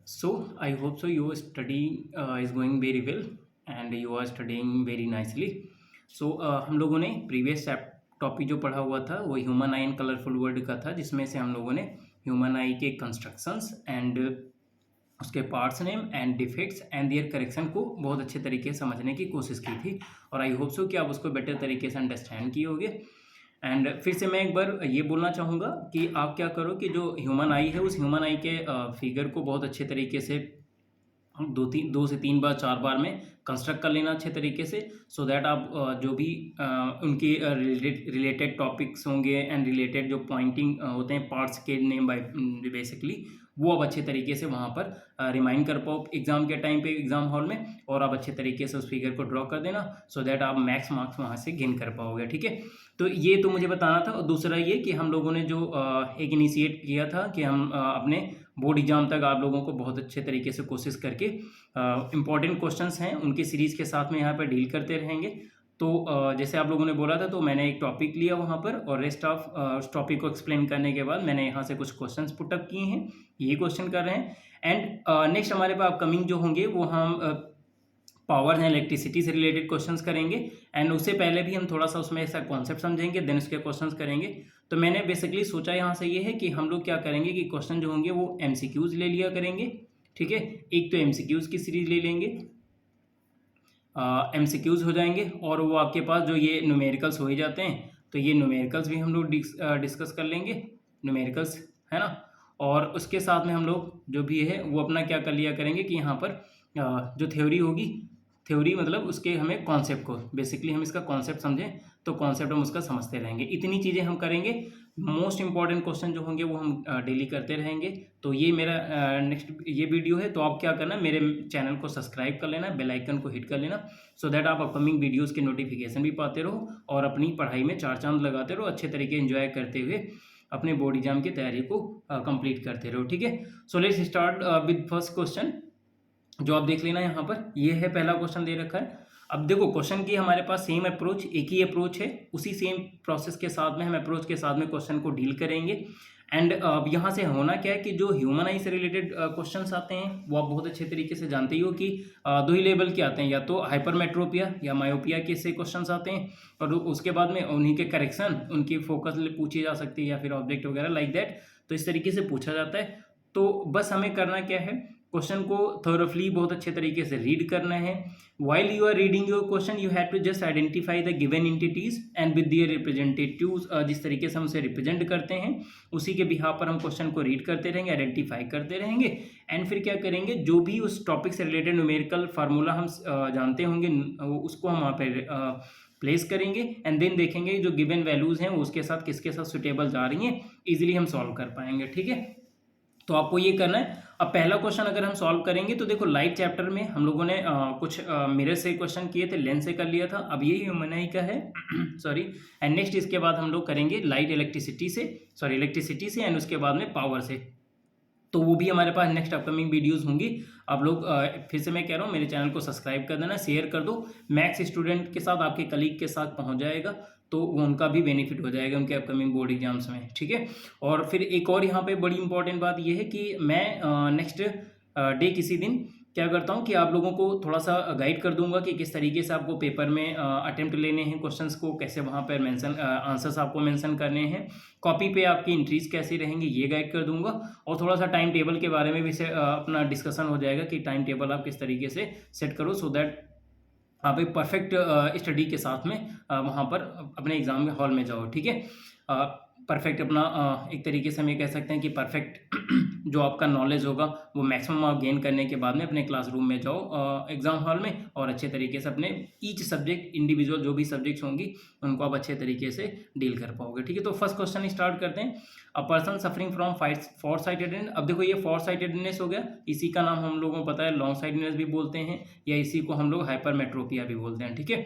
So I hope so. Your study is going very well and you are studying very nicely. So हम लोगों ने previous topic जो पढ़ा हुआ था वो human I and colourful world का था, जिसमें से हम लोगों ने ह्यूमन आई के कंस्ट्रक्शंस एंड उसके parts name and defects and their correction को बहुत अच्छे तरीके से समझने की कोशिश की थी। और आई होप सो कि आप उसको बेटर तरीके से अंडरस्टैंड किए होगे। एंड फिर से मैं एक बार ये बोलना चाहूँगा कि आप क्या करो कि जो ह्यूमन आई है उस ह्यूमन आई के फिगर को बहुत अच्छे तरीके से दो से तीन बार चार बार में कंस्ट्रक्ट कर लेना अच्छे तरीके से, सो दैट आप जो भी उनके रिलेटेड टॉपिक्स होंगे एंड रिलेटेड जो पॉइंटिंग होते हैं पार्ट्स के नेम बाय बेसिकली, वो आप अच्छे तरीके से वहाँ पर रिमाइंड कर पाओ एग्जाम के टाइम पे एग्जाम हॉल में, और आप अच्छे तरीके से उस फिगर को ड्रॉ कर देना सो दैट आप मैक्स मार्क्स वहाँ से गेन कर पाओगे। ठीक है, तो ये तो मुझे बताना था। और दूसरा ये कि हम लोगों ने जो एक इनिशिएट किया था कि हम अपने बोर्ड एग्जाम तक आप लोगों को बहुत अच्छे तरीके से कोशिश करके इम्पॉर्टेंट क्वेश्चंस हैं उनकी सीरीज़ के साथ में यहाँ पर डील करते रहेंगे। तो जैसे आप लोगों ने बोला था, तो मैंने एक टॉपिक लिया वहाँ पर और रेस्ट ऑफ उस टॉपिक को एक्सप्लेन करने के बाद मैंने यहाँ से कुछ क्वेश्चंस पुटअप किए हैं, ये क्वेश्चन कर रहे हैं। एंड नेक्स्ट हमारे पास अपकमिंग जो होंगे वो हम पावर एंड इलेक्ट्रिसिटी से रिलेटेड क्वेश्चंस करेंगे। एंड उससे पहले भी हम थोड़ा सा उसमें ऐसा कॉन्सेप्ट समझेंगे, देन उसके क्वेश्चंस करेंगे। तो मैंने बेसिकली सोचा यहाँ से ये है कि हम लोग क्या करेंगे कि क्वेश्चन जो होंगे वो एमसीक्यूज ले लिया करेंगे। ठीक है, एक तो एमसीक्यूज की सीरीज ले लेंगे, एमसीक्यूज हो जाएंगे, और वो आपके पास जो ये न्यूमेरिकल्स हो ही जाते हैं, तो ये न्यूमेरिकल्स भी हम लोग डिस्कस कर लेंगे, न्यूमेरिकल्स है ना। और उसके साथ में हम लोग जो भी है वो अपना क्या कर लिया करेंगे कि यहाँ पर जो थ्योरी होगी, थ्योरी मतलब उसके हमें कॉन्सेप्ट को बेसिकली हम इसका कॉन्सेप्ट समझें तो कॉन्सेप्ट हम उसका समझते रहेंगे। इतनी चीज़ें हम करेंगे। मोस्ट इंपॉर्टेंट क्वेश्चन जो होंगे वो हम डेली करते रहेंगे। तो ये मेरा नेक्स्ट ये वीडियो है, तो आप क्या करना, मेरे चैनल को सब्सक्राइब कर लेना, बेल आइकन को हिट कर लेना, सो दैट आप अपकमिंग वीडियोस के नोटिफिकेशन भी पाते रहो और अपनी पढ़ाई में चार चांद लगाते रहो, अच्छे तरीके एंजॉय करते हुए अपने बोर्ड एग्जाम की तैयारी को कंप्लीट करते रहो। ठीक है, so let's start with first question जो आप देख लेना यहाँ पर। ये है पहला क्वेश्चन दे रखा है। अब देखो क्वेश्चन की हमारे पास सेम अप्रोच, एक ही अप्रोच है, उसी सेम प्रोसेस के साथ में हम अप्रोच के साथ में क्वेश्चन को डील करेंगे। एंड अब यहाँ से होना क्या है कि जो ह्यूमन आई से रिलेटेड क्वेश्चंस आते हैं वो आप बहुत अच्छे तरीके से जानते ही हो कि दो ही लेवल के आते हैं, या तो हाइपरमेट्रोपिया या मायोपिया के से क्वेश्चंस आते हैं, और उसके बाद में उन्हीं के करेक्शन, उनकी फोकस पूछी जा सकती है या फिर ऑब्जेक्ट वगैरह लाइक दैट, तो इस तरीके से पूछा जाता है। तो बस हमें करना क्या है, क्वेश्चन को थोरफली बहुत अच्छे तरीके से रीड करना है। While you are reading your question you have to just identify the given entities and with their representatives, जिस तरीके से हम उसे रिप्रेजेंट करते हैं उसी के बिहाफ पर हम क्वेश्चन को रीड करते रहेंगे, आइडेंटिफाई करते रहेंगे। एंड फिर क्या करेंगे, जो भी उस टॉपिक से रिलेटेड न्यूमेरिकल फार्मूला हम जानते होंगे उसको हम वहाँ पर प्लेस करेंगे, एंड देन देखेंगे जो गिवन वैल्यूज हैं वो उसके साथ किसके साथ सुटेबल जा रही हैं, इजीली हम सॉल्व कर पाएंगे। ठीक है, तो आपको ये करना है। अब पहला क्वेश्चन अगर हम सॉल्व करेंगे तो देखो लाइट चैप्टर में हम लोगों ने कुछ मिरर से क्वेश्चन किए थे, लेंस से कर लिया था, अब ये ह्यूमन आई का है सॉरी। एंड नेक्स्ट इसके बाद हम लोग करेंगे लाइट इलेक्ट्रिसिटी से एंड उसके बाद में पावर से, तो वो भी हमारे पास नेक्स्ट अपकमिंग वीडियोस होंगी। आप लोग फिर से मैं कह रहा हूँ मेरे चैनल को सब्सक्राइब कर देना, शेयर कर दो, मैथ्स स्टूडेंट के साथ आपके कलीग के साथ पहुँच जाएगा, तो वो उनका भी बेनिफिट हो जाएगा उनके अपकमिंग बोर्ड एग्जाम्स में। ठीक है, और फिर एक और यहाँ पे बड़ी इंपॉर्टेंट बात ये है कि मैं नेक्स्ट डे किसी दिन क्या करता हूँ कि आप लोगों को थोड़ा सा गाइड कर दूंगा कि किस तरीके से आपको पेपर में अटेम्प्ट लेने हैं क्वेश्चंस को, कैसे वहाँ पर मेंशन आंसर्स आपको मेंशन करने हैं, कॉपी पे आपकी एंट्रीज कैसी रहेंगी ये गाइड कर दूंगा। और थोड़ा सा टाइम टेबल के बारे में भी अपना डिस्कशन हो जाएगा कि टाइम टेबल आप किस तरीके से सेट करो, सो दैट आप एक परफेक्ट स्टडी के साथ में वहाँ पर अपने एग्जाम हॉल में जाओ। ठीक है, परफेक्ट अपना एक तरीके से हम ये कह सकते हैं कि परफेक्ट जो आपका नॉलेज होगा वो मैक्सिमम आप गेन करने के बाद में अपने क्लासरूम में जाओ एग्जाम हॉल में, और अच्छे तरीके से अपने ईच सब्जेक्ट इंडिविजुअल जो भी सब्जेक्ट्स होंगी उनको आप अच्छे तरीके से डील कर पाओगे। ठीक है, तो फर्स्ट क्वेश्चन स्टार्ट करते हैं। A person suffering from for sightedness. अब देखो ये फॉर साइटेडनेस हो गया, इसी का नाम हम लोगों को पता है लॉन्ग साइटेडनेस भी बोलते हैं, या इसी को हम लोग हाइपरमेट्रोपिया भी बोलते हैं। ठीक है,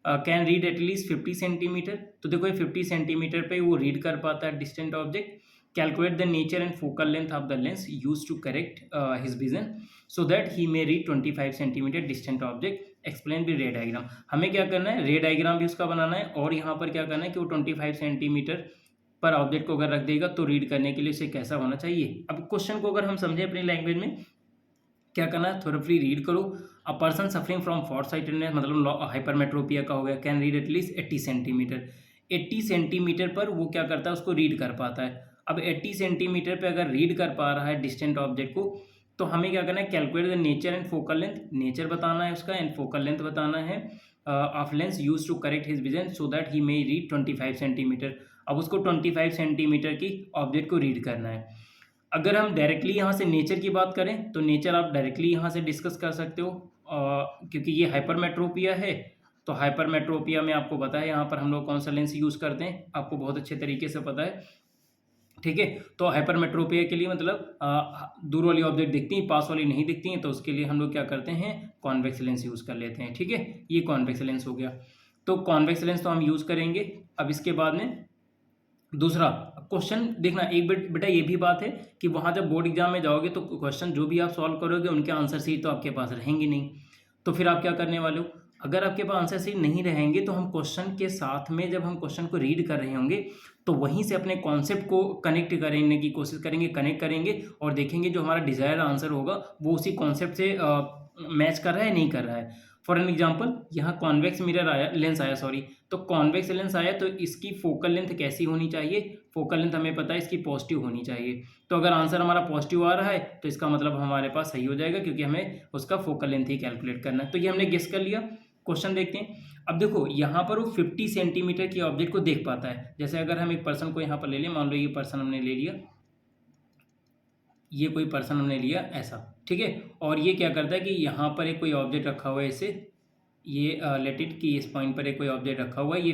कैन रीड एटलीस्ट 50 सेंटीमीटर, तो देखो ये 50 सेंटीमीटर पे वो रीड कर पाता है distant object. Calculate the nature and focal length of the lens use to correct his vision so that he may read 25 centimetre distant object, explain with ray diagram. हमें क्या करना है, रे डायग्राम भी उसका बनाना है, और यहाँ पर क्या करना है कि वो 25 सेंटीमीटर पर ऑब्जेक्ट को अगर रख देगा तो रीड करने के लिए उसे कैसा होना चाहिए। अब क्वेश्चन को अगर हम समझें अपनी लैंग्वेज में, क्या करना है, थोरफली रीड करो। A person suffering from for sightedness मतलब हाइपरमेट्रोपिया का हो गया, can read at least 80 centimetre. 80 centimetre पर वो क्या करता है, उसको रीड कर पाता है। अब 80 सेंटीमीटर पे अगर रीड कर पा रहा है डिस्टेंट ऑब्जेक्ट को, तो हमें क्या करना है, calculate the nature and focal length. Nature बताना है उसका एंड फोकल लेंथ बताना है of lens use to correct his vision so that he may read 25 centimetre. अब उसको 25 सेंटीमीटर की ऑब्जेक्ट को रीड करना है। अगर हम डायरेक्टली यहाँ से नेचर की बात करें तो नेचर आप डायरेक्टली यहाँ से डिस्कस कर सकते हो, क्योंकि ये हाइपरमेट्रोपिया है। तो हाइपरमेट्रोपिया में आपको पता है यहाँ पर हम लोग कौन सा लेंस यूज़ करते हैं, आपको बहुत अच्छे तरीके से पता है, ठीक है। तो हाइपरमेट्रोपिया के लिए मतलब दूर वाली ऑब्जेक्ट दिखती हैं, पास वाली नहीं दिखती हैं, तो उसके लिए हम लोग क्या करते हैं, कॉन्वेक्स लेंस यूज़ कर लेते हैं, ठीक है। ये कॉन्वेक्स लेंस हो गया। तो कॉन्वेक्स लेंस तो हम यूज़ करेंगे। अब इसके बाद में दूसरा क्वेश्चन देखना, एक बेटा ये भी बात है कि वहाँ जब बोर्ड एग्जाम में जाओगे तो क्वेश्चन जो भी आप सॉल्व करोगे उनके आंसर शीट तो आपके पास रहेंगे नहीं। तो फिर आप क्या करने वाले हो, अगर आपके पास आंसर शीट नहीं रहेंगे तो हम क्वेश्चन के साथ में जब हम क्वेश्चन को रीड कर रहे होंगे तो वहीं से अपने कॉन्सेप्ट को कनेक्ट करने की कोशिश करेंगे, कनेक्ट करेंगे और देखेंगे जो हमारा डिजायर्ड आंसर होगा वो उसी कॉन्सेप्ट से मैच कर रहा है नहीं कर रहा है। फॉर एन एग्जाम्पल यहाँ कॉन्वेक्स मिरर आया, लेंस आया सॉरी, तो कॉन्वेक्स लेंस आया तो इसकी फोकल लेंथ कैसी होनी चाहिए, फोकल लेंथ हमें पता है इसकी पॉजिटिव होनी चाहिए। तो अगर आंसर हमारा पॉजिटिव आ रहा है तो इसका मतलब हमारे पास सही हो जाएगा, क्योंकि हमें उसका फोकल लेंथ ही कैलकुलेट करना है। तो ये हमने गेस कर लिया। क्वेश्चन देखते हैं। अब देखो यहाँ पर वो 50 सेंटीमीटर की ऑब्जेक्ट को देख पाता है। जैसे अगर हम एक पर्सन को यहाँ पर ले लें, मान लो ये पर्सन हमने ले लिया, ये कोई पर्सन हमने लिया ऐसा, ठीक है। और ये क्या करता है कि यहाँ पर एक कोई ऑब्जेक्ट रखा हुआ है इसे, ये लेट इट कि इस पॉइंट पर एक कोई ऑब्जेक्ट रखा हुआ है, ये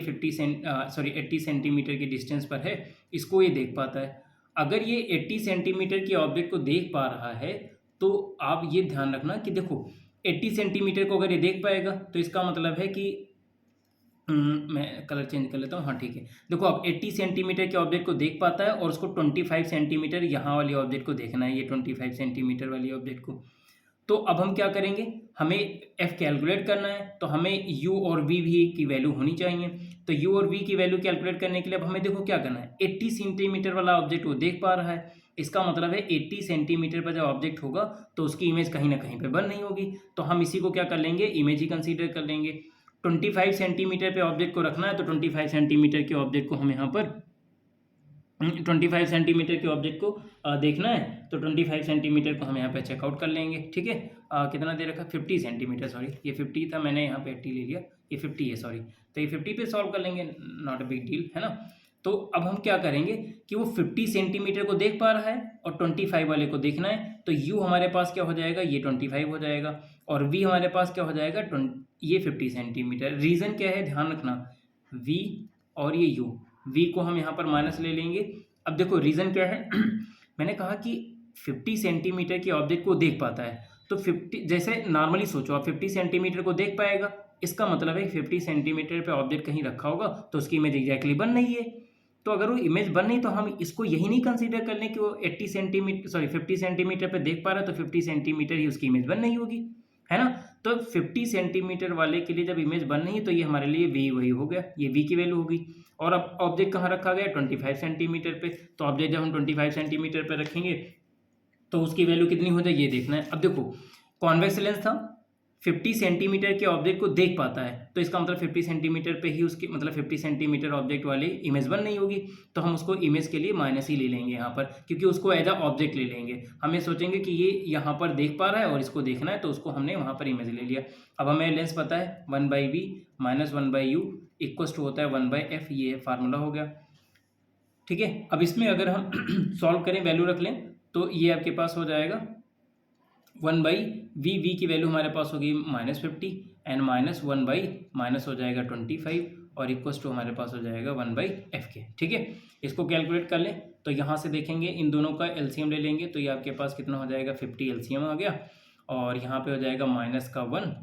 80 सेंटीमीटर की डिस्टेंस पर है, इसको ये देख पाता है। अगर ये 80 सेंटीमीटर की ऑब्जेक्ट को देख पा रहा है तो आप ये ध्यान रखना कि देखो 80 सेंटीमीटर को अगर ये देख पाएगा तो इसका मतलब है कि मैं कलर चेंज कर लेता हूँ, हाँ ठीक है। देखो अब 80 सेंटीमीटर के ऑब्जेक्ट को देख पाता है और उसको 25 सेंटीमीटर यहाँ वाली ऑब्जेक्ट को देखना है, ये 25 सेंटीमीटर वाली ऑब्जेक्ट को। तो अब हम क्या करेंगे, हमें एफ कैलकुलेट करना है, तो हमें यू और वी भी की वैल्यू होनी चाहिए। तो यू और वी की वैल्यू कैलकुलेट करने के लिए अब हमें देखो क्या करना है, 80 सेंटीमीटर वाला ऑब्जेक्ट वो देख पा रहा है, इसका मतलब है 80 सेंटीमीटर पर जब ऑब्जेक्ट होगा तो उसकी इमेज कहीं ना कहीं पे बन नहीं होगी। तो हम इसी को क्या कर लेंगे, इमेज ही कंसीडर कर लेंगे। 25 सेंटीमीटर पे ऑब्जेक्ट को रखना है तो 25 सेंटीमीटर के ऑब्जेक्ट को हम यहाँ पर 25 सेंटीमीटर के ऑब्जेक्ट को देखना है, तो 25 सेंटीमीटर को हम यहाँ पे चेकआउट कर लेंगे, ठीक है। कितना दे रखा, 50 सेंटीमीटर, सॉरी ये 50 था, मैंने यहाँ पे 80 ले लिया, ये 50 है सॉरी। तो ये 50 पे सॉल्व कर लेंगे, नॉट अ बिग डील, है ना। तो अब हम क्या करेंगे कि वो 50 सेंटीमीटर को देख पा रहा है और 25 वाले को देखना है, तो यू हमारे पास क्या हो जाएगा, ये 25 हो जाएगा, और वी हमारे पास क्या हो जाएगा, ये 50 सेंटीमीटर। रीज़न क्या है, ध्यान रखना, वी और ये यू, वी को हम यहाँ पर माइनस ले लेंगे। अब देखो रीज़न क्या है मैंने कहा कि 50 सेंटीमीटर के ऑब्जेक्ट को देख पाता है, तो 50 जैसे नॉर्मली सोचो आप 50 सेंटीमीटर को देख पाएगा, इसका मतलब है 50 सेंटीमीटर पे ऑब्जेक्ट कहीं रखा होगा तो उसकी इमेज एग्जैक्टली बन रही है। तो अगर वो इमेज बन नहीं तो हम इसको यही नहीं कंसीडर कर लें कि वो 80 सेंटीमीटर सॉरी 50 सेंटीमीटर पे देख पा रहा है तो 50 सेंटीमीटर ही उसकी इमेज बन नहीं होगी, है ना। तो 50 सेंटीमीटर वाले के लिए जब इमेज बन नहीं तो ये हमारे लिए वी वही हो गया, ये वी की वैल्यू होगी। और अब ऑब्जेक्ट कहाँ रखा गया, 25 सेंटीमीटर पे, तो ऑब्जेक्ट जब हम 25 सेंटीमीटर पे रखेंगे तो उसकी वैल्यू कितनी हो जाए ये देखना है। अब देखो कॉन्वेक्स लेंस था, 50 सेंटीमीटर के ऑब्जेक्ट को देख पाता है, तो इसका मतलब 50 सेंटीमीटर पे ही उसकी मतलब 50 सेंटीमीटर ऑब्जेक्ट वाली इमेज बन नहीं होगी, तो हम उसको इमेज के लिए माइनस ही ले लेंगे यहाँ पर, क्योंकि उसको एज अ ऑब्जेक्ट ले लेंगे। हमें सोचेंगे कि ये यहाँ पर देख पा रहा है और इसको देखना है, तो उसको हमने वहाँ पर इमेज ले लिया। अब हमें लेंस पता है 1/v minus 1/u equals to होता है 1/f, ये फार्मूला हो गया, ठीक है। अब इसमें अगर हम सॉल्व करें, वैल्यू रख लें, तो ये आपके पास हो जाएगा 1/v, वी की वैल्यू हमारे पास होगी -50 एंड माइनस 1/ माइनस हो जाएगा 25 और इक्वस टू हमारे पास हो जाएगा 1/f के, ठीक है। इसको कैलकुलेट कर लें तो यहाँ से देखेंगे इन दोनों का एलसीएम ले लेंगे, तो ये आपके पास कितना हो जाएगा 50 एलसीएम आ गया, और यहाँ पे हो जाएगा -1,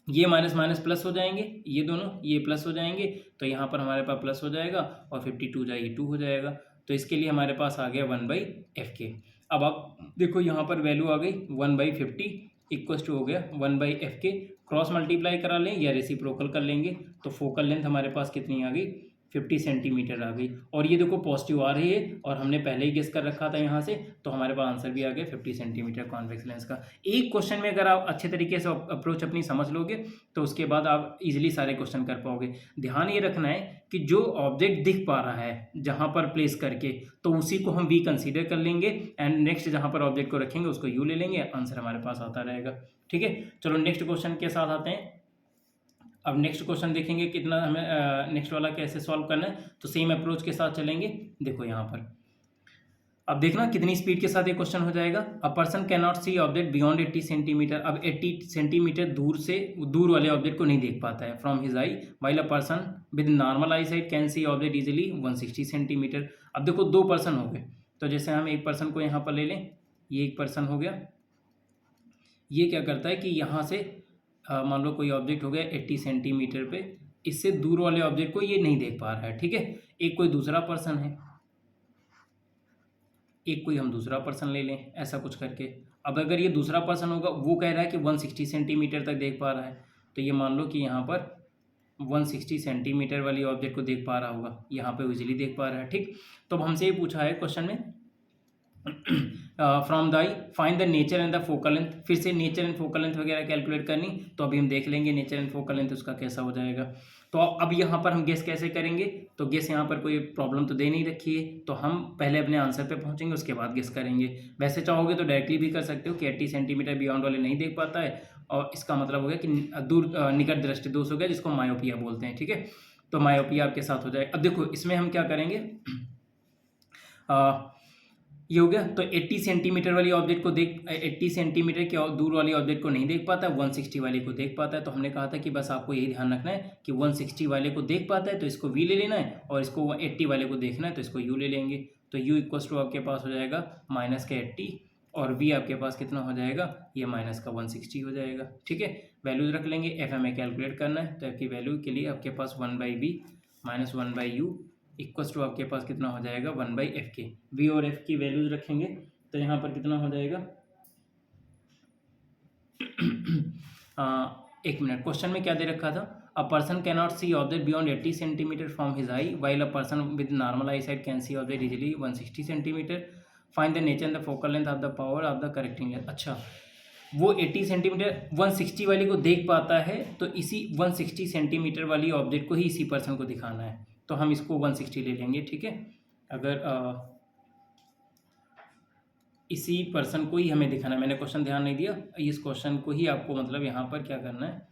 ये माइनस माइनस प्लस हो जाएंगे, ये दोनों ये प्लस हो जाएंगे, तो यहाँ पर हमारे पास प्लस हो जाएगा और 52 जाइए 2 हो जाएगा, तो इसके लिए हमारे पास आ गया 1/f के। अब आप देखो यहाँ पर वैल्यू आ गई 1/50 इक्वस टू हो गया 1/f के, क्रॉस मल्टीप्लाई करा लें या रेसिप्रोकल कर लेंगे, तो फोकल लेंथ हमारे पास कितनी आ गई 50 सेंटीमीटर आ गई। और ये देखो पॉजिटिव आ रही है और हमने पहले ही गेस कर रखा था यहाँ से, तो हमारे पास आंसर भी आ गया 50 सेंटीमीटर कॉन्वेक्स लेंस का। एक क्वेश्चन में अगर आप अच्छे तरीके से अप्रोच अपनी समझ लोगे तो उसके बाद आप इजीली सारे क्वेश्चन कर पाओगे। ध्यान ये रखना है कि जो ऑब्जेक्ट दिख पा रहा है जहाँ पर प्लेस करके, तो उसी को हम वी कंसीडर कर लेंगे एंड नेक्स्ट जहाँ पर ऑब्जेक्ट को रखेंगे उसको यू ले लेंगे, आंसर हमारे पास आता रहेगा। ठीक है, चलो नेक्स्ट क्वेश्चन के साथ आते हैं। अब नेक्स्ट क्वेश्चन देखेंगे कितना हमें नेक्स्ट वाला कैसे सॉल्व करना है, तो सेम अप्रोच के साथ चलेंगे। देखो यहाँ पर अब देखना कितनी स्पीड के साथ ये क्वेश्चन हो जाएगा। A person can not see object beyond 80 centimetre. अब 80 सेंटीमीटर दूर वाले ऑब्जेक्ट को नहीं देख पाता है from his eye, while a person with normal eye sight can see object easily 160 centimetre. अब देखो दो पर्सन हो गए, तो जैसे हम एक पर्सन को यहाँ पर ले लें, ये एक पर्सन हो गया, ये क्या करता है कि यहाँ से मान लो कोई ऑब्जेक्ट हो गया 80 सेंटीमीटर पे, इससे दूर वाले ऑब्जेक्ट को ये नहीं देख पा रहा है। ठीक है, एक कोई दूसरा पर्सन है, एक कोई हम दूसरा पर्सन ले लें, ऐसा कुछ करके। अब अगर ये दूसरा पर्सन होगा, वो कह रहा है कि 160 सेंटीमीटर तक देख पा रहा है, तो ये मान लो कि यहाँ पर 160 सेंटीमीटर वाली ऑब्जेक्ट को देख पा रहा होगा, यहाँ पे इजीली देख पा रहा है। ठीक, तो अब हमसे ये पूछा है क्वेश्चन में from the I find the nature and the focal length. फिर से नेचर एंड फोकल लेंथ वगैरह कैलकुलेट करनी, तो अभी हम देख लेंगे नेचर एंड फोकल लेंथ उसका कैसा हो जाएगा। तो अब यहाँ पर हम गेस कैसे करेंगे, तो गेस यहाँ पर कोई प्रॉब्लम तो दे नहीं रखी है, तो हम पहले अपने आंसर पे पहुँचेंगे उसके बाद गेस करेंगे। वैसे चाहोगे तो डायरेक्टली भी कर सकते हो कि 80 सेंटीमीटर बियॉन्ड वाले नहीं देख पाता है, और इसका मतलब हो गया कि दूर निकट दृष्टि दोष हो गया, जिसको मायोपिया बोलते हैं। ठीक है, तो मायोपिया आपके साथ हो जाए। अब देखो इसमें हम क्या करेंगे, ये हो गया, तो 80 सेंटीमीटर वाली ऑब्जेक्ट को 80 सेंटीमीटर के दूर वाली ऑब्जेक्ट को नहीं देख पाता, 160 वाले को देख पाता है। तो हमने कहा था कि बस आपको यही ध्यान रखना है कि 160 वाले को देख पाता है तो इसको वी ले लेना है, और इसको 80 वाले को देखना है तो इसको यू ले लेंगे। तो यू इक्वल्स टू आपके पास हो जाएगा माइनस का 80, और वी आपके पास कितना हो जाएगा, ये माइनस का 160 हो जाएगा। ठीक है, वैल्यूज रख लेंगे, एफ हमें कैलकुलेट करना है, तो एफ की वैल्यू के लिए आपके पास 1/v minus 1/u equals to आपके पास कितना हो जाएगा 1/f के। वी और एफ की वैल्यूज रखेंगे तो यहाँ पर कितना हो जाएगा एक मिनट, क्वेश्चन में क्या दे रखा था, a person can not see object beyond 80 centimetre from his eye, while a person with normal eye sight can see object easily 160 centimetre. Find the nature and the focal length of the power of the correcting length. अच्छा, वो 80 centimetre 160 वाली को देख पाता है, तो इसी 160 centimetre वाली ऑब्जेक्ट को ही इसी पर्सन को दिखाना है, तो हम इसको 160 ले लेंगे। ठीक है, अगर इसी पर्सन को ही हमें दिखाना है, मैंने क्वेश्चन ध्यान नहीं दिया, इस क्वेश्चन को ही आपको मतलब यहाँ पर क्या करना है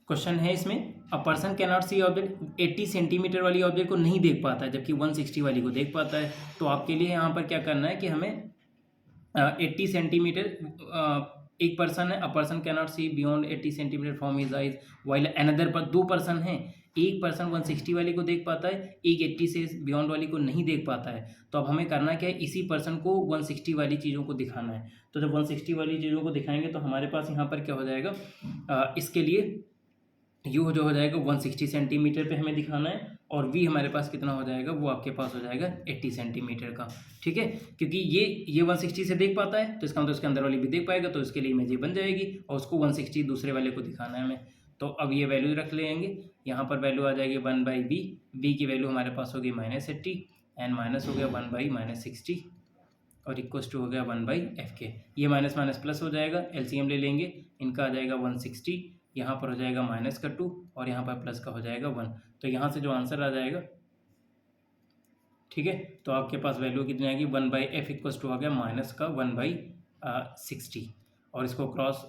क्वेश्चन है इसमें, a person can not see object 80 centimetre वाली ऑब्जेक्ट को नहीं देख पाता है जबकि 160 वाली को देख पाता है। तो आपके लिए यहाँ पर क्या करना है कि हमें 80 सेंटीमीटर एक पर्सन है, a person can not see beyond 80 centimetre from his eyes, while another पर दो पर्सन हैं, एक पर्सन 160 वाली को देख पाता है, एक 80 से बियॉन्ड वाली को नहीं देख पाता है। तो अब हमें करना क्या है, इसी पर्सन को 160 वाली चीज़ों को दिखाना है। तो जब 160 वाली चीज़ों को दिखाएंगे तो हमारे पास यहाँ पर क्या हो जाएगा, इसके लिए यू जो हो जाएगा 160 सेंटीमीटर पे हमें दिखाना है, और वी हमारे पास कितना हो जाएगा, वो आपके पास हो जाएगा 80 सेंटीमीटर का। ठीक है, क्योंकि ये 160 से देख पाता है तो इसका मतलब उसके अंदर वाली भी देख पाएगा, तो इसके लिए इमेज ये बन जाएगी, और उसको 160 दूसरे वाले को दिखाना है हमें। तो अब ये वैल्यू रख लेंगे, यहाँ पर वैल्यू आ जाएगी 1/b, वी की वैल्यू हमारे पास होगी -80, एन माइनस हो गया 1/-60, और इक्वल्स टू हो गया 1/f के। ये माइनस माइनस प्लस हो जाएगा, एलसीएम ले लेंगे, इनका आ जाएगा 160, यहाँ पर हो जाएगा -2 और यहाँ पर प्लस का हो जाएगा 1। तो यहाँ से जो आंसर आ जाएगा, ठीक है, तो आपके पास वैल्यू कितनी आएगी 1/f इक्वल्स टू आ गया -1/60, और इसको क्रॉस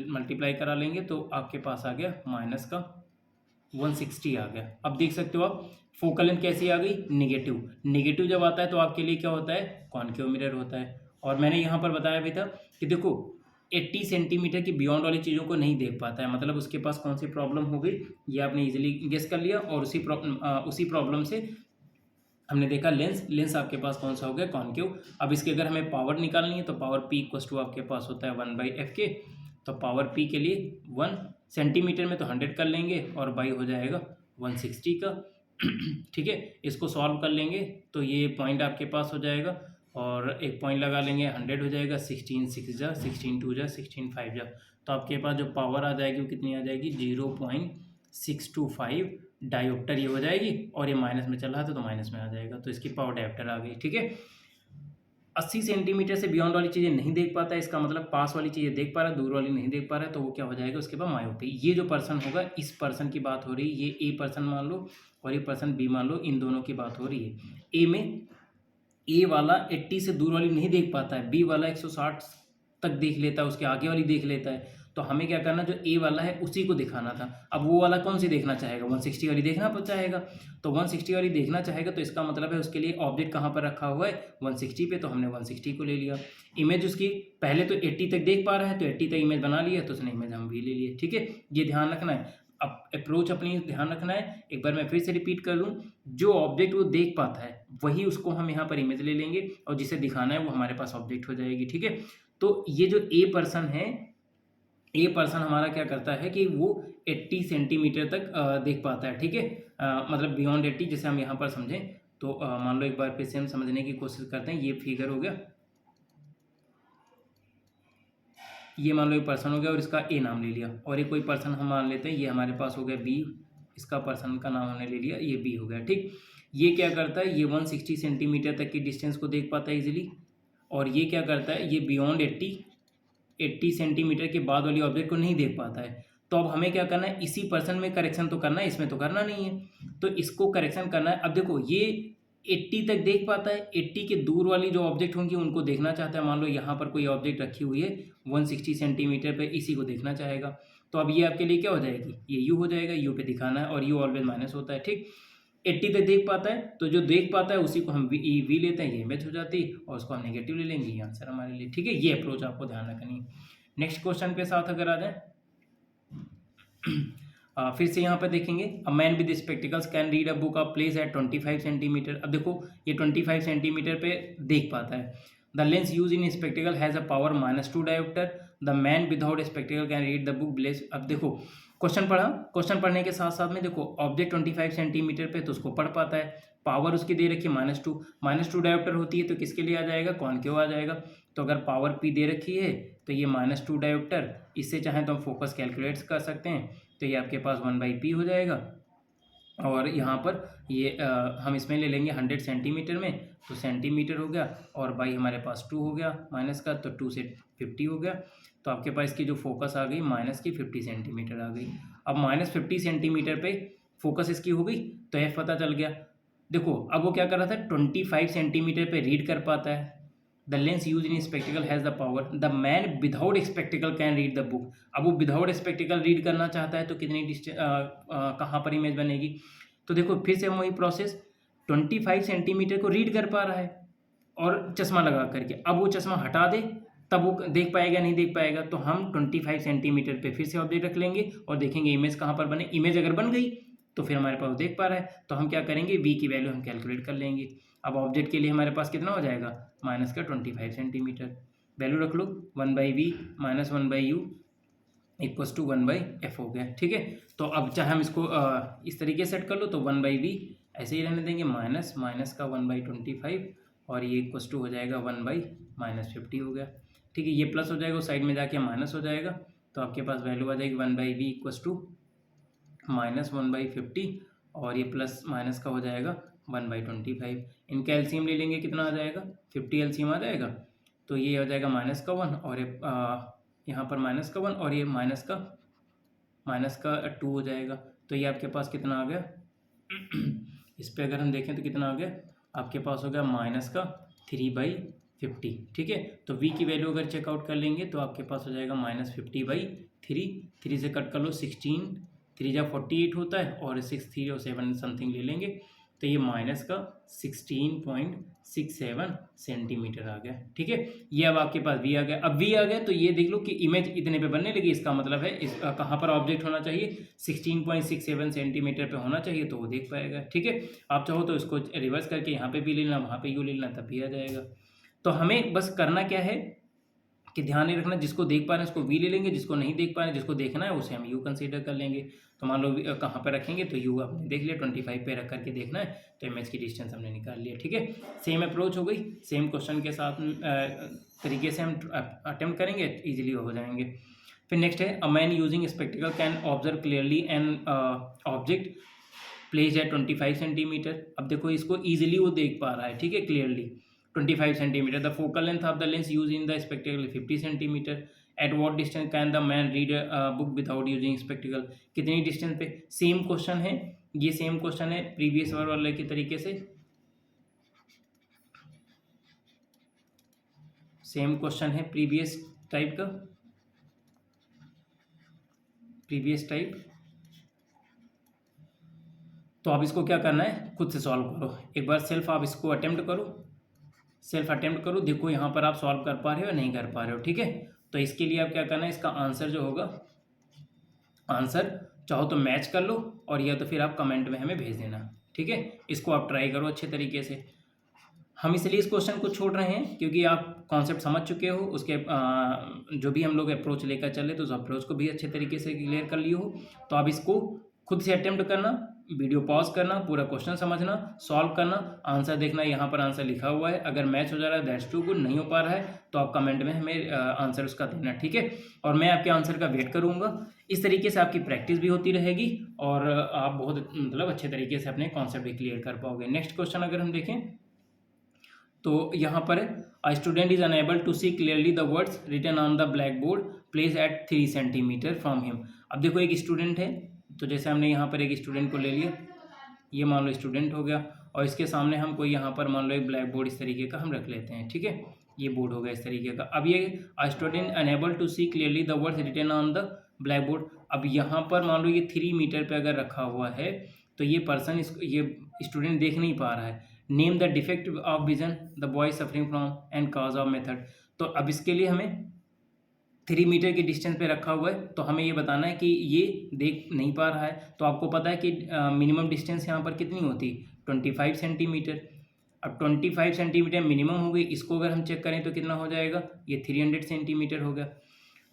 मल्टीप्लाई करा लेंगे तो आपके पास आ गया -160 आ गया। अब देख सकते हो आप फोकल लेंथ कैसी आ गई, निगेटिव। निगेटिव जब आता है तो आपके लिए क्या होता है, कॉन्केव मिरर होता है। और मैंने यहाँ पर बताया भी था कि देखो 80 सेंटीमीटर की बियॉन्ड वाली चीज़ों को नहीं देख पाता है, मतलब उसके पास कौन सी प्रॉब्लम हो गई, ये आपने इजीली गेस कर लिया। और उसी प्रॉब्लम से हमने देखा लेंस आपके पास कौन सा हो गया, कॉन्केव। अब इसके अगर हमें पावर निकालनी है तो पावर P इक्वल्स टू आपके पास होता है 1/f के। तो पावर P के लिए 1 सेंटीमीटर में तो 100 कर लेंगे, और बाई हो जाएगा 160 का। ठीक है, इसको सॉल्व कर लेंगे तो ये पॉइंट आपके पास हो जाएगा, और एक पॉइंट लगा लेंगे, 100 हो जाएगा, 16 6 16 2 16 5 तो आपके पास जो पावर आ जाएगी वो कितनी आ जाएगी, 0.6 625 डायोप्टर ये हो जाएगी, और ये माइनस में चल रहा था तो माइनस में आ जाएगा, तो इसकी पावर डायोप्टर आ गई। ठीक है, 80 सेंटीमीटर से बियॉन्ड वाली चीज़ें नहीं देख पाता है, इसका मतलब पास वाली चीज़ें देख पा रहा है, दूर वाली नहीं देख पा रहा है, तो वो क्या हो जाएगा, उसके बाद मायोपी। ये जो पर्सन होगा, इस पर्सन की बात हो रही है, ये ए पर्सन मान लो और ये पर्सन बी मान लो, इन दोनों की बात हो रही है। ए में ए वाला 80 से दूर वाली नहीं देख पाता है, बी वाला 160 तक देख लेता है, उसके आगे वाली देख लेता है। तो हमें क्या करना, जो ए वाला है उसी को दिखाना था। अब वो वाला कौन सी देखना चाहेगा, 160 वाली देखना चाहेगा, तो 160 वाली देखना चाहेगा, तो इसका मतलब है उसके लिए ऑब्जेक्ट कहाँ पर रखा हुआ है, 160 पे, तो हमने 160 को ले लिया। इमेज उसकी पहले तो 80 तक देख पा रहा है, तो 80 तक इमेज बना लिया, तो उसने इमेज हम भी ले लिए। ठीक है, ये ध्यान रखना है। अब अप्रोच अपनी ध्यान रखना है, एक बार मैं फिर से रिपीट कर दूं, जो ऑब्जेक्ट वो देख पाता है वही उसको हम यहाँ पर इमेज ले लेंगे, और जिसे दिखाना है वो हमारे पास ऑब्जेक्ट हो जाएगी। ठीक है, तो ये जो ए पर्सन है, ए पर्सन हमारा क्या करता है कि वो 80 सेंटीमीटर तक देख पाता है। ठीक है, मतलब बियॉन्ड 80, जैसे हम यहाँ पर समझें तो मान लो एक बार फिर से हम समझने की कोशिश करते हैं। ये फिगर हो गया, ये मान लो एक पर्सन हो गया और इसका ए नाम ले लिया, और ये कोई पर्सन हम मान लेते हैं, ये हमारे पास हो गया बी, इसका पर्सन का नाम हमने ले लिया, ये बी हो गया। ठीक, ये क्या करता है, ये 160 सेंटीमीटर तक की डिस्टेंस को देख पाता है इजीली, और ये क्या करता है, ये बियॉन्ड 80 सेंटीमीटर के बाद वाली ऑब्जेक्ट को नहीं देख पाता है। तो अब हमें क्या करना है, इसी पर्सन में करेक्शन तो करना है, इसमें तो करना नहीं है, तो इसको करेक्शन करना है। अब देखो, ये 80 तक देख पाता है, 80 के दूर वाली जो ऑब्जेक्ट होंगी उनको देखना चाहता है। मान लो यहाँ पर कोई ऑब्जेक्ट रखी हुई है 160 सेंटीमीटर पे, इसी को देखना चाहेगा, तो अब ये आपके लिए क्या हो जाएगी, ये यू हो जाएगा, यू पे दिखाना है, और यू ऑलवेज माइनस होता है। ठीक, 80 तक देख पाता है, तो जो देख पाता है उसी को हम वी लेते हैं, ये इमेज हो जाती है, और उसको हम नेगेटिव ले लेंगे, ये आंसर हमारे लिए। ठीक है, ये अप्रोच आपको ध्यान रखनी है। नेक्स्ट क्वेश्चन पे साथ अगर आ जाए, फिर से यहाँ पर देखेंगे, a man with spectacles can read a book of place at 25 centimetre. अब देखो, ये 25 सेंटीमीटर पे देख पाता है। The lens use in spectacled has a power -2 dioptre. The man without spectacled can read the book place. अब देखो, question पढ़ा, क्वेश्चन पढ़ने के साथ साथ में देखो, ऑब्जेक्ट 25 सेंटीमीटर पे तो उसको पढ़ पाता है, पावर उसकी दे रखी है -2 डायोप्टर होती है, तो किसके लिए आ जाएगा, कॉनकेव आ जाएगा। तो अगर पावर पी दे रखी है तो ये -2 डायोप्टर, इससे चाहें तो हम फोकस कैलकुलेट कर सकते हैं, तो ये आपके पास 1/p हो जाएगा। और यहाँ पर ये हम इसमें ले लेंगे 100 सेंटीमीटर में, तो सेंटीमीटर हो गया, और बाई हमारे पास 2 हो गया माइनस का, तो 2 से 50 हो गया, तो आपके पास इसकी जो फोकस आ गई माइनस की 50 सेंटीमीटर आ गई। अब -50 सेंटीमीटर पे फोकस इसकी हो गई, तो एफ पता चल गया। देखो, अब वो क्या कर रहा था, 25 सेंटीमीटर पे रीड कर पाता है। The lens use in spectacled has the power, the man without spectacled can read the book. अब वो विदाउट स्पेक्टिकल रीड करना चाहता है, तो कितनी कहाँ पर इमेज बनेगी, तो देखो फिर से हम वही प्रोसेस, 25 सेंटीमीटर को रीड कर पा रहा है और चश्मा लगा करके, अब वो चश्मा हटा दे तब वो देख पाएगा, नहीं देख पाएगा, तो हम 25 सेंटीमीटर पे फिर से ऑब्जेक्ट रख लेंगे और देखेंगे इमेज कहाँ पर बने। इमेज अगर बन गई तो फिर हमारे पास देख पा रहा है, तो हम क्या करेंगे, वी की वैल्यू हम कैलकुलेट कर लेंगे। अब ऑब्जेक्ट के लिए हमारे पास कितना हो जाएगा, -25 सेंटीमीटर, वैल्यू रख लो, 1/v - 1/u equals to 1/f हो गया। ठीक है, तो अब चाहे हम इसको इस तरीके से सेट कर लो, तो 1/v ऐसे ही रहने देंगे, माइनस का 1/25, और ये इक्वल्स टू हो जाएगा 1/-50 हो गया। ठीक है, ये प्लस हो जाएगा, साइड में जाके माइनस हो जाएगा, तो आपके पास वैल्यू आ जाएगी 1/v इक्वल्स टू -1/50, और ये प्लस माइनस का हो जाएगा 1/25। इनका एलसीएम ले लेंगे, कितना आ जाएगा, 50 एलसीएम आ जाएगा, तो ये हो जाएगा -1, और यहाँ पर -1, और ये -2 हो जाएगा, तो ये आपके पास कितना आ गया इस पर अगर हम देखें तो कितना आ गया, आपके पास हो गया -3/50। ठीक है, तो v की वैल्यू अगर चेकआउट कर लेंगे तो आपके पास हो जाएगा -50/3, 3 से कट कर लो, 16 3 जा 48 होता है, और 6 3 और 7 समथिंग ले लेंगे, तो ये माइनस का 16.67 सेंटीमीटर आ गया। ठीक है, ये अब आपके पास वी आ गया। अब वी आ गया तो ये देख लो कि इमेज इतने पे बनने लगी, इसका मतलब है इस कहाँ पर ऑब्जेक्ट होना चाहिए, 16.67 सेंटीमीटर पे होना चाहिए, तो वो देख पाएगा। ठीक है, आप चाहो तो इसको रिवर्स करके यहाँ पे भी लेना, वहाँ पे यू लेना, तब भी आ जाएगा। तो हमें बस करना क्या है कि ध्यान नहीं रखना, जिसको देख पा रहे हैं उसको वी ले लेंगे, जिसको नहीं देख पा रहे हैं, जिसको देखना है उसे हम यू कंसीडर कर लेंगे। तो मान लो कहाँ पर रखेंगे, तो यू आपने देख लिया, 25 पे रख करके देखना है, तो इमेज की डिस्टेंस हमने निकाल लिया। ठीक है, सेम अप्रोच हो गई, सेम क्वेश्चन के साथ तरीके से हम अटेम्प्ट करेंगे, ईजिली हो जाएंगे। फिर नेक्स्ट है a man using spectacled can observe clearly an object place at 25 centimetre. अब देखो इसको ईजिली वो देख पा रहा है, ठीक है, clearly 25 centimetre. The focal length of the lens use in the spectacle 50 centimetre. At what distance can the man read book without using spectacle, कितनी डिस्टेंस पे। सेम क्वेश्चन है, ये सेम क्वेश्चन है प्रीवियस वाले के तरीके से, सेम क्वेश्चन है प्रीवियस टाइप का, प्रीवियस टाइप। तो आप इसको क्या करना है, खुद से सॉल्व करो एक बार, सेल्फ आप इसको अटेम्प्ट करो, सेल्फ अटेम्प्ट करो, देखो यहाँ पर आप सॉल्व कर पा रहे हो या नहीं कर पा रहे हो, ठीक है। तो इसके लिए आप क्या करना है, इसका आंसर जो होगा, आंसर चाहो तो मैच कर लो और या तो फिर आप कमेंट में हमें भेज देना, ठीक है। इसको आप ट्राई करो अच्छे तरीके से। हम इसलिए इस क्वेश्चन को छोड़ रहे हैं क्योंकि आप कॉन्सेप्ट समझ चुके हो, उसके जो भी हम लोग अप्रोच लेकर चले तो उस अप्रोच को भी अच्छे तरीके से क्लियर कर लिए हो। तो आप इसको खुद से अटेम्प्ट करना, वीडियो पॉज करना, पूरा क्वेश्चन समझना, सॉल्व करना, आंसर देखना, यहाँ पर आंसर लिखा हुआ है, अगर मैच हो जा रहा है दैट्स टू गुड, नहीं हो पा रहा है तो आप कमेंट में हमें आंसर उसका देना, ठीक है। और मैं आपके आंसर का वेट करूँगा। इस तरीके से आपकी प्रैक्टिस भी होती रहेगी और आप बहुत मतलब अच्छे तरीके से अपने कॉन्सेप्ट भी क्लियर कर पाओगे। नेक्स्ट क्वेश्चन अगर हम देखें तो यहाँ पर a student is unable to see clearly the words written on the black board place at 3 centimetre from him. अब देखो एक स्टूडेंट है, तो जैसे हमने यहाँ पर एक स्टूडेंट को ले लिया, ये मान लो स्टूडेंट हो गया, और इसके सामने हम कोई यहाँ पर मान लो एक ब्लैक बोर्ड इस तरीके का हम रख लेते हैं, ठीक है, ये बोर्ड हो गया इस तरीके का। अब ये a student unable to see clearly the words written on the black board. अब यहाँ पर मान लो ये 3 मीटर पे अगर रखा हुआ है तो ये पर्सन ये स्टूडेंट देख नहीं पा रहा है। Name the defect of vision the boy suffering from and cause of method. तो अब इसके लिए हमें 3 मीटर की डिस्टेंस पे रखा हुआ है, तो हमें ये बताना है कि ये देख नहीं पा रहा है। तो आपको पता है कि मिनिमम डिस्टेंस यहाँ पर कितनी होती, 25 सेंटीमीटर। अब 25 सेंटीमीटर मिनिमम हो गई, इसको अगर हम चेक करें तो कितना हो जाएगा, ये 300 सेंटीमीटर हो गया।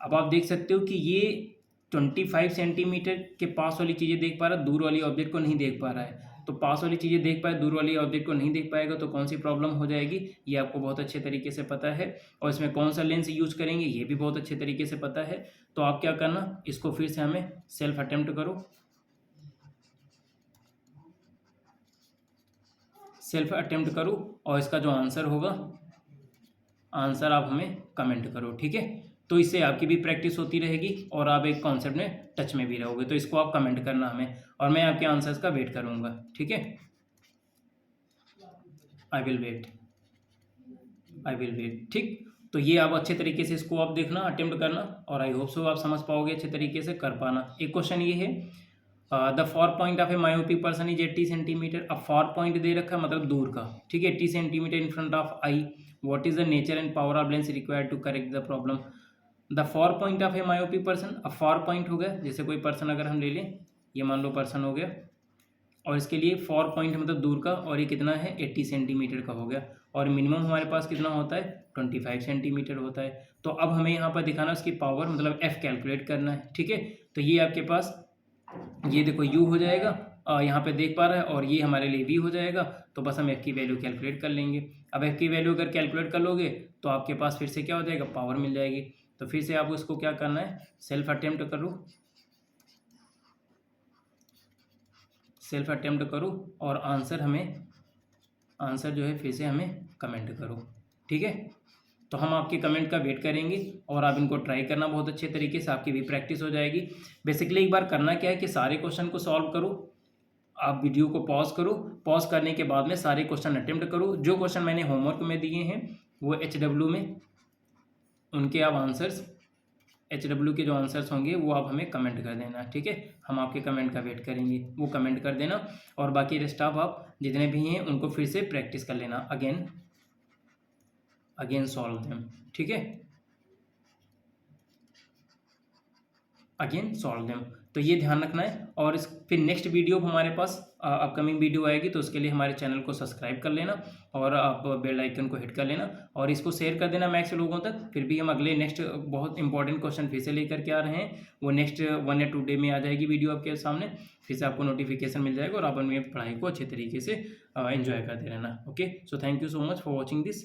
अब आप देख सकते हो कि ये 25 सेंटीमीटर के पास वाली चीज़ें देख पा रहा है, दूर वाली ऑब्जेक्ट को नहीं देख पा रहा है। तो पास वाली चीज़ें देख पाए, दूर वाली ऑब्जेक्ट को नहीं देख पाएगा, तो कौन सी प्रॉब्लम हो जाएगी, ये आपको बहुत अच्छे तरीके से पता है। और इसमें कौन सा लेंस यूज करेंगे ये भी बहुत अच्छे तरीके से पता है। तो आप क्या करना, इसको फिर से हमें सेल्फ अटेम्प्ट करो, सेल्फ अटेम्प्ट करो, और इसका जो आंसर होगा, आंसर आप हमें कमेंट करो, ठीक है। तो इससे आपकी भी प्रैक्टिस होती रहेगी और आप एक कॉन्सेप्ट में टच में भी रहोगे। तो इसको आप कमेंट करना हमें, और मैं आपके आंसर्स का वेट करूंगा, ठीक है। I will wait, I will wait, ठीक। तो ये आप अच्छे तरीके से इसको आप देखना, अटेम्प्ट करना, और आई होप सो आप समझ पाओगे, अच्छे तरीके से कर पाना। एक क्वेश्चन ये है, the far point of a myopic person is 80 centimetre. अब फॉर पॉइंट दे रखा है मतलब दूर का, ठीक है, 80 centimetre in front of eye. What is the nature and power of lens required to correct the problem. The far point of a myopic person, अब फॉर पॉइंट हो गया, जैसे कोई पर्सन अगर हम ले लें, ये मान लो पर्सन हो गया, और इसके लिए फॉर पॉइंट मतलब दूर का, और ये कितना है 80 सेंटीमीटर का हो गया, और मिनिमम हमारे पास कितना होता है 25 सेंटीमीटर होता है। तो अब हमें यहाँ पर दिखाना उसकी पावर मतलब एफ कैलकुलेट करना है, ठीक है। तो ये आपके पास, ये देखो यू हो जाएगा, यहाँ पे देख पा रहा है, और ये हमारे लिए वी हो जाएगा। तो बस हम एफ की वैल्यू कैलकुलेट कर लेंगे। अब एफ की वैल्यू अगर कैलकुलेट कर लोगे तो आपके पास फिर से क्या हो जाएगा, पावर मिल जाएगी। तो फिर से आप उसको क्या करना है, सेल्फ अटेम्प्ट करो, सेल्फ अटेम्प्ट करो, और आंसर हमें, आंसर जो है फिर से हमें कमेंट करो, ठीक है। तो हम आपके कमेंट का वेट करेंगे, और आप इनको ट्राई करना बहुत अच्छे तरीके से, आपकी भी प्रैक्टिस हो जाएगी। बेसिकली एक बार करना क्या है कि सारे क्वेश्चन को सॉल्व करो, आप वीडियो को पॉज करो, पॉज करने के बाद में सारे क्वेश्चन अटेम्प्ट करो। जो क्वेश्चन मैंने होमवर्क में दिए हैं वो HW में, उनके आप आंसर्स, HW के जो आंसर्स होंगे वो आप हमें कमेंट कर देना, ठीक है। हम आपके कमेंट का वेट करेंगे, वो कमेंट कर देना, और बाकी रेस्ट आप जितने भी हैं उनको फिर से प्रैक्टिस कर लेना, अगेन सॉल्व देम, ठीक है, अगेन सॉल्व देम। तो ये ध्यान रखना है। और इस फिर नेक्स्ट वीडियो हमारे पास अपकमिंग वीडियो आएगी, तो उसके लिए हमारे चैनल को सब्सक्राइब कर लेना, और आप बेल आइकन को हिट कर लेना, और इसको शेयर कर देना मैक्स लोगों तक। फिर भी हम अगले नेक्स्ट बहुत इंपॉर्टेंट क्वेश्चन फिर से लेकर के आ रहे हैं, वो नेक्स्ट 1 या 2 डे में आ जाएगी वीडियो आपके सामने, फिर से आपको नोटिफिकेशन मिल जाएगा, और आप अपनी पढ़ाई को अच्छे तरीके से एंजॉय करते रहना। Okay, so thank you so much for watching this.